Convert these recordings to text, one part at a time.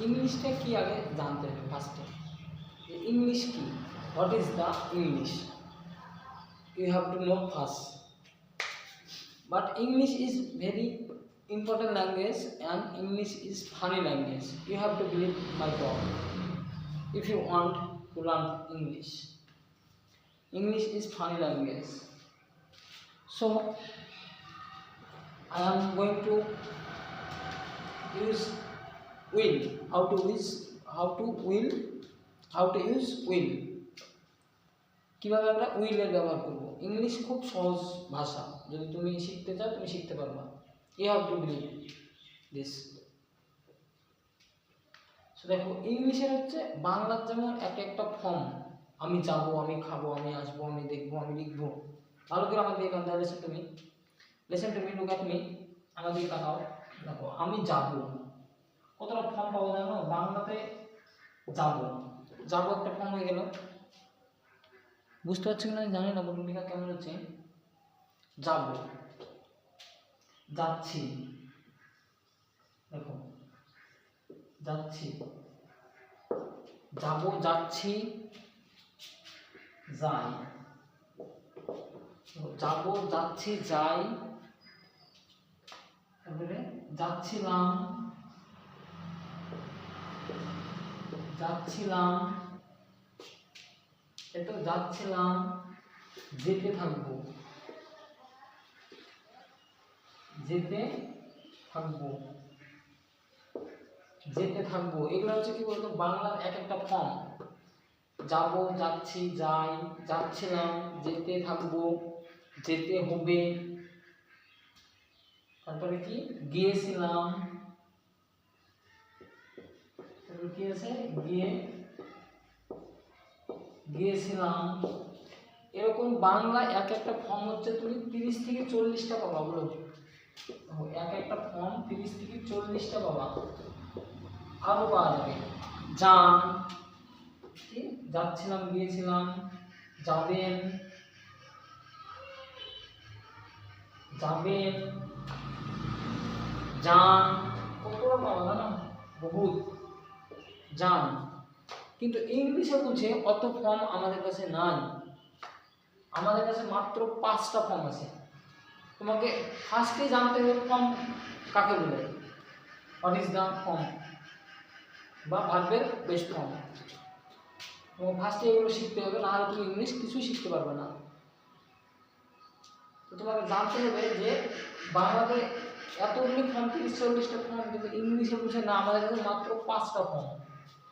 ইংলিশটা কি আগে জানতে হবে ফার্স্টে, যে ইংলিশ কি, what is the English, you have to know first. But English is very important language and English is funny language. You have to believe my talk if you want to learn English. English is funny language. So I am going to use will. How to use will. কিভাবে আমরা will এর ব্যবহার করব। English খুব সহজ ভাষা, যদি তুমি শিখতে চাও তুমি শিখতে পারবা। You have to believe this. So দেখো ইংলিশের হচ্ছে বাংলার যেমন একটা ফর্ম, আমি যাব, আমি খাবো, আমি আসবো, আমি দেখবো, আমি লিখবো। ভালো করে আমার দিকে কান দাও, listen to me, look at me, আমার দিকে তাকাও। দেখো আমি যাব, কতটা ফর্ম পাবো জানো? বাংলাতে যাব একটা ফর্ম হয়ে গেল। বুঝতে পারছি কিনা জানি না, বলুন লেখা কেমন হচ্ছে। যাব, যাচ্ছি, দেখো যাচ্ছি, যাব, যাচ্ছি, যাই, যাব, যাচ্ছি, যাই, তারপরে যাচ্ছিলাম, এতো যাচ্ছিলাম, যেতে থাকবো, এগুলো হচ্ছে কি বলতো বাংলার একটা ফর্ম। যাব, যাচ্ছি, যাই, যাচ্ছিলাম, যেতে থাকবো, যেতে হবে, তারপরে কি গিয়েছিলাম, তারপরে কি আছে গিয়েছিলাম। এরকম বাংলা একটা ফর্ম হচ্ছে তুমি 30 থেকে 40টা পাবা। বলো একটা ফর্ম 30 থেকে 40টা পাবা। আরো পাওয়া যাবে, যান, যাচ্ছিলাম, গিয়েছিলাম, যাবেন, যান, কতটা পাওয়া জানো? বহুত, যান। কিন্তু ইংলিশে বুঝে অত ফর্ম আমাদের কাছে নাই, আমাদের কাছে মাত্র 5টা ফর্ম আছে। তোমাকে ফার্স্টে জানতে হবে ফর্ম কাকে বলে, হোয়াট ইজ দ্য ফর্ম বা ভার্বের বেস্ট ফর্ম। এবং ফার্স্টে এগুলো শিখতে হবে, না হলে তুমি ইংলিশ কিছুই শিখতে পারবে না। তো তোমাকে জানতে হবে যে বাংলাতে এতগুলি ফর্ম, 30-40টা ফর্ম, কিন্তু ইংলিশে বুঝে না, আমাদের কাছে মাত্র 5টা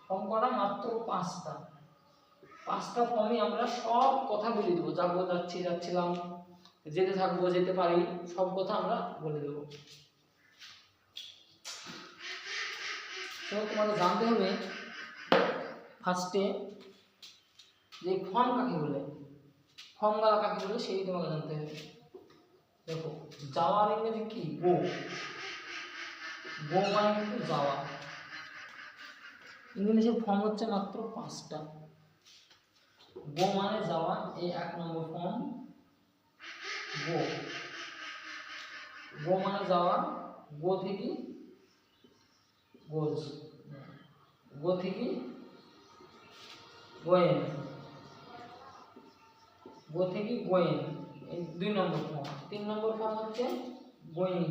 ফর্ম করা, মাত্র 5টা ফর্মে আমরা সব কথা বলে দেবো। যাবো, যাচ্ছি, যাচ্ছিলাম, যেতে থাকবো, যেতে পারি, সব কথা আমরা বলে দেবো। তো তোমাকে জানতে হবে ফার্স্টে যে ফর্ম কাকে বলে, ফর্মগুলো কাকে বলে সেই তোমাকে জানতে হবে। দেখো যাওয়ার ইংরেজি কি? গো মানে কিন্তু যাওয়া। ইংলিশের ফর্ম হচ্ছে মাত্র 5টা। গো মানে যাওয়া, এই 1 নম্বর ফর্ম গো মানে যাওয়া। গো থেকে গোজ, গো থেকে গোয়েন, এই 2 নম্বর ফর্ম। 3 নম্বর ফর্ম হচ্ছে গোয়িং,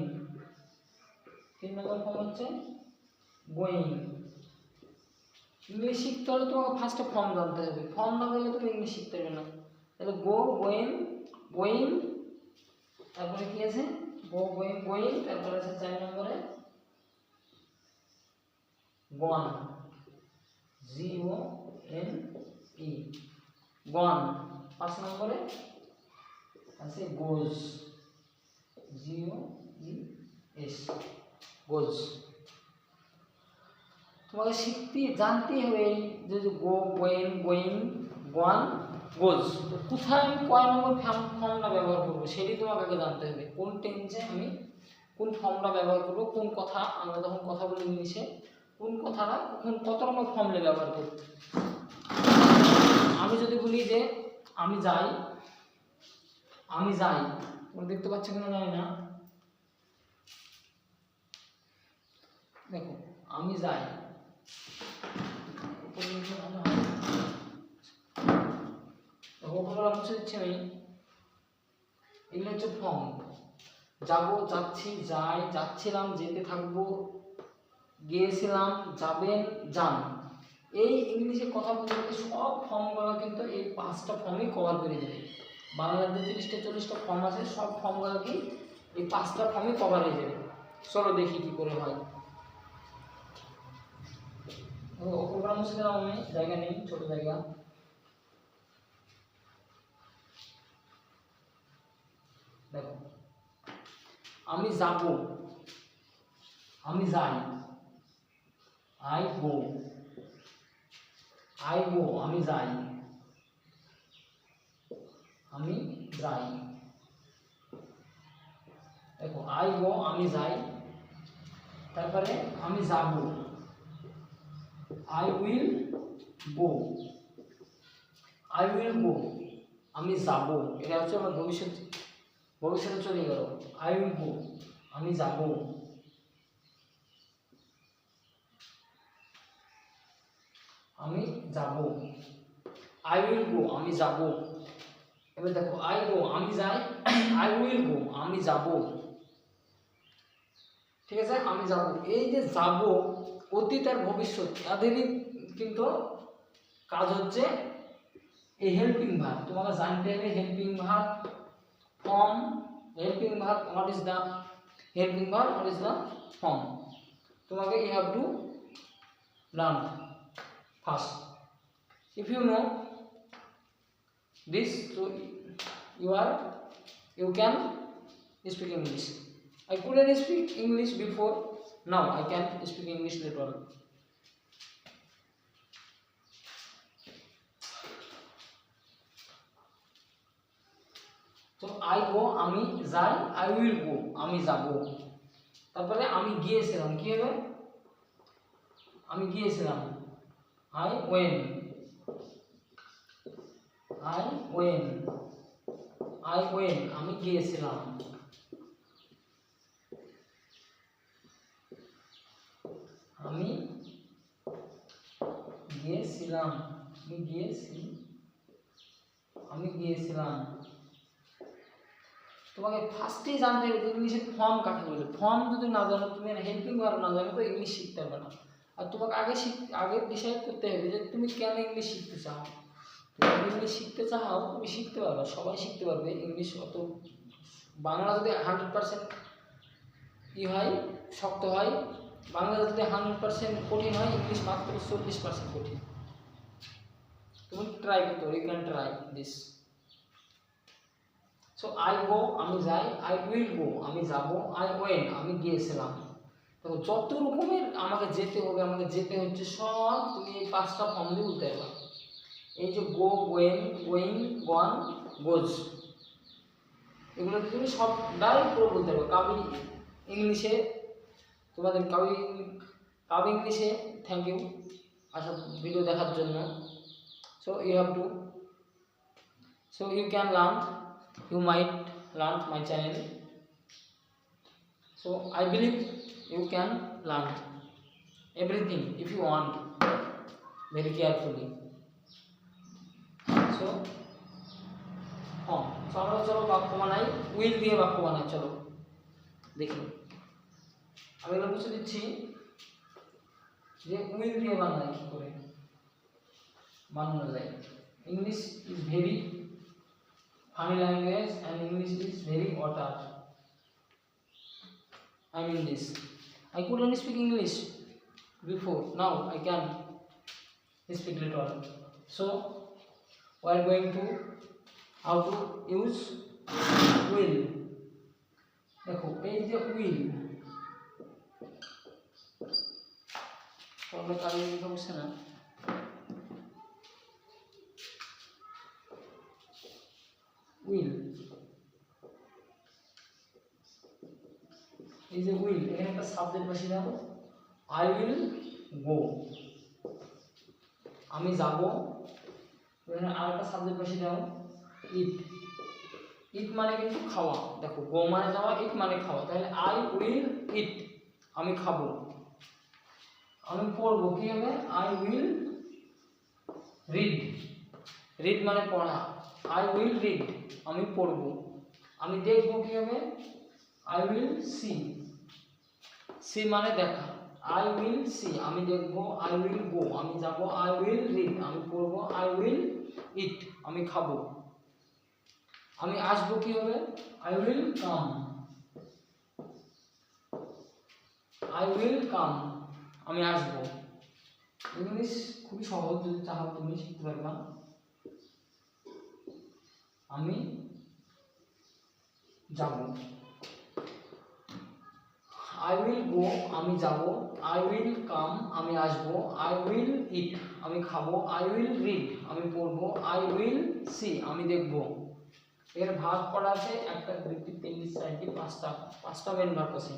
ইংলিশ শিখতে হলে তোমাকে ফার্স্টে ফর্ম জানতে হবে। ফর্ম না জানলে তুমি ইংলিশ শিখতে পারবে না। তাহলে গো, গোয়িং, তারপরে কি আছে? গোয়িং, তারপরে আছে 4 নম্বরে গন, GONE, গন। 5 নম্বরে আছে গোজ, GOES, গোজ। তোমাকে জানতে হবে যে গো, গোয়িং, গন, গোজ। কোথায় আমি কয় নম্বর ফর্মটা ব্যবহার করবো সেটি তোমাকে আগে জানতে হবে। কোন টেন্সে আমি কোন ফর্মটা ব্যবহার করবো, কোন কথা আমরা যখন কথা বলি ইংলিশে কোন কথাটা কখন কত নম্বর ফর্মে ব্যবহার করব। আমি যদি বলি যে আমি যাই, তোমরা দেখতে পাচ্ছ কিনা জানি না। দেখো আমি যাই, উপরবেলা মুছে দিচ্ছি আমি। এগুলো হচ্ছে ফর্ম। যাবো, যাচ্ছি, যাই, যাচ্ছিলাম, যেতে থাকবো, গিয়েছিলাম, যাবেন, যান। এই ইংলিশে কথা বলতে বলতে সব ফর্মগুলো কিন্তু এই 5টা ফর্মই কভার করে দেবে। বাংলার যে 30টা 40টা ফর্ম আছে সব ফর্মগুলো কি এই 5টা ফর্মই কভার হয়ে যাবে। চলো দেখি কি করে হয়। প্রোগ্রাম মুছে দিলাম আমি, জায়গা নেই, ছোট জায়গা। দেখো, আমি যাব, আমি যাই, আই গো, আই গো আমি যাই, আমি যাই। দেখো, আই গো আমি যাই, তারপরে আমি যাব, I will go, I will go আমি যাব। এটা হচ্ছে আমার ভবিষ্যতে চলে গেল। আই উইল গো আমি যাব, আমি যাব, আই উইল গো আমি যাব। এবার দেখো, আই গো আমি যাই, আই উইল গো আমি যাব। ঠিক আছে, আমি যাব। এই যে যাব, অতীত আর ভবিষ্যৎ তাদেরই কিন্তু কাজ হচ্ছে এই হেল্পিং ভার্ব। তোমাকে জানতে হবে helping verb form, helping verb what is the helping verb, what is the form. তোমাকে you have to learn first. If you know this, so you can speak English. I couldn't speak English before, now I can speak English later on. So I go আমি যাই, I will go আমি যাব। তারপরে আমি গিয়েছিলাম, কি হবে? আমি গিয়েছিলাম, I went, I went, I went আমি গিয়েছিলাম। আমি গিয়েছিলাম, আমি গিয়েছিলাম। তোমাকে ফার্স্টেই জানতে হবে ইংলিশের ফর্ম কাকে বলে। ফর্ম যদি না জানো, তুমি হেল্পিং ভার্ব না জানো, তো ইংলিশ শিখতে পারবে না। আর তোমাকে আগে ডিসাইড করতে হবে যে তুমি কেন ইংলিশ শিখতে চাও। তুমি ইংলিশ শিখতে চাও, তুমি শিখতে পারবে, সবাই শিখতে পারবে ইংলিশ। অত বাংলা যদি 100% হয়, শক্ত হয়, বাংলা যদি 100% কঠিন হয়, ইংলিশ মাত্র 40% কঠিন। তুমি ট্রাই করতে পারো, you can try this. So I go আমি যাই, আই উইল গো আমি যাব, আই ওয়েন্ট আমি গিয়েছিলাম। দেখো, যত রকমের আমাকে যেতে হবে, আমাকে যেতে হচ্ছে, সব তুমি এই 5টা ফর্ম দিয়ে বলতে পারবে। এই যে গো, গোয়েন, গোয়িং, গন, গোজ, এগুলো তুমি সব ডাইরেক্ট করে বলতে পারবে। কাবি ইংলিশে, তোমাদের কাবি ইংলিশে থ্যাংক ইউ আচ্ছা ভিডিও দেখার জন্য। So you have to, so you can learn, you might learn my channel, so I believe you can learn everything if you want very carefully. So আমরা চলো বাক্য বানাই, উইল দিয়ে বাক্য বানাই। চলো দেখি, আমি এগুলো বুঝে দিচ্ছি যে উইল দিয়ে বানাই কি করে বানানো যায়। English is very funny language and English is very water. I mean this. I couldn't speak English before. Now I can speak little. So we are going to how to use will. देखो এই যে will, তাহলে কাজ লিখতে বসে না। Will, এই যে উইল, এখানে একটা সাবজেক্ট বসিয়ে দাও, আই উইল গো আমি যাব। এখানে আরেকটা সাবজেক্ট বসিয়ে দাও, ইট, ইট মানে কিন্তু খাওয়া। দেখো, গো মানে যাওয়া, ইট মানে খাওয়া, তাহলে আই উইল ইট আমি খাবো, আমি পড়বো কি হবে আই উইল রিড রিড মানে পড়া আই উইল রিড আমি পড়বো আমি দেখবো কি হবে আই উইল সি সি মানে দেখা আই উইল সি আমি দেখবো আই উইল গো আমি যাবো আই উইল রিড আমি পড়বো আই উইল ইট আমি খাবো আমি আসবো কি হবে I will come I will come আমি আসবো ইংলিশ খুবই সহজ যদি চাও তুমি শিখতে পারবা আমি যাব আই উইল গো আমি যাব আই উইল কাম আমি আসবো আই উইল ইট আমি খাবো আই উইল রিড আমি পড়বো আই উইল সি আমি দেখবো এর ভাগ করা আছে একটা দুইটি তিনটি চারটি পাঁচটা মেন ভাগ আছে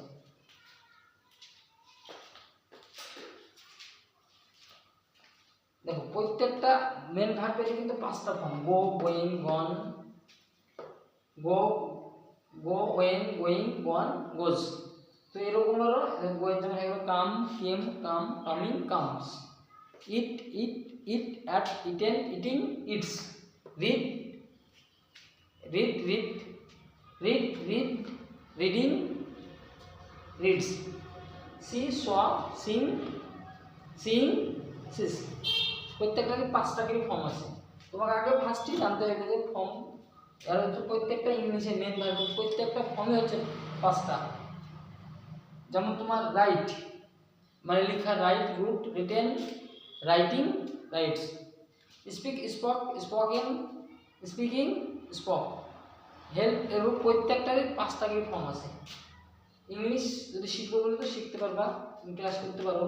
দেখো প্রত্যেকটা মেন ভাগ পেতে কিন্তু পাঁচটা form go going gone go go went going gone goes তো এরকম হলো গোয়ের জন্য হয়ে গেল come came come coming comes eat eat eat ate eaten eating eats read read read read read reading reads see saw seen seeing sees প্রত্যেকটারই পাঁচটা করে ফর্ম আছে তোমাকে আগে ফার্স্টই জানতে হবে যে ফর্ম এর হচ্ছে প্রত্যেকটা ইংলিশের মেন ভার্ব প্রত্যেকটা ফর্মে হচ্ছে পাঁচটা যেমন তোমার রাইট মানে লেখা write wrote written writing writes speak spoke spoken speaking spoke help এরূপ প্রত্যেকটারই পাঁচটা করে ফর্ম আছে ইংলিশ যদি শিখবে বলে তো শিখতে পারবা তুমি ক্লাস করতে পারো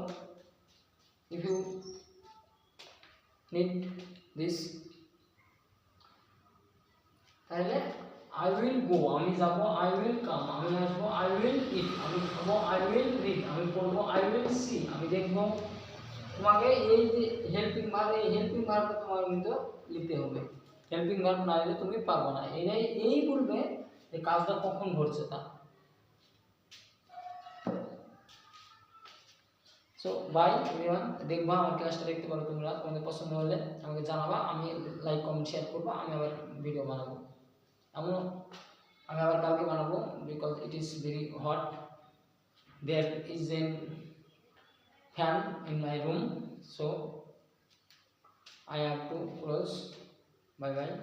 ইফ ইউ নিড দিস তাহলে আই উইল গো আমি যাব আই উইল কাম আমি আসবো আই উইল ইট আমি খাবো আই উইল রিড আমি পড়বো আই উইল সি আমি দেখবো তোমাকে এই যে হেল্পিং ভার্ব এই হেল্পিং ভার্বটা তোমাকে কিন্তু লিখতে হবে হেল্পিং ভার্ব না হলে তুমি পারবে না এই বলবে যে কাজটা কখন ঘটছে তা সো বাই এভরিওয়ান দেখবা আমার ক্লাসটা দেখতে পারো তোমরা তোমাদের পছন্দ হলে আমাকে জানাবা আমি লাইক কমেন্ট শেয়ার করবো আমি আবার ভিডিও বানাবো আমি আবার কালকে বানাবো because it is very hot there is an fan in my room so I have to close. Bye bye.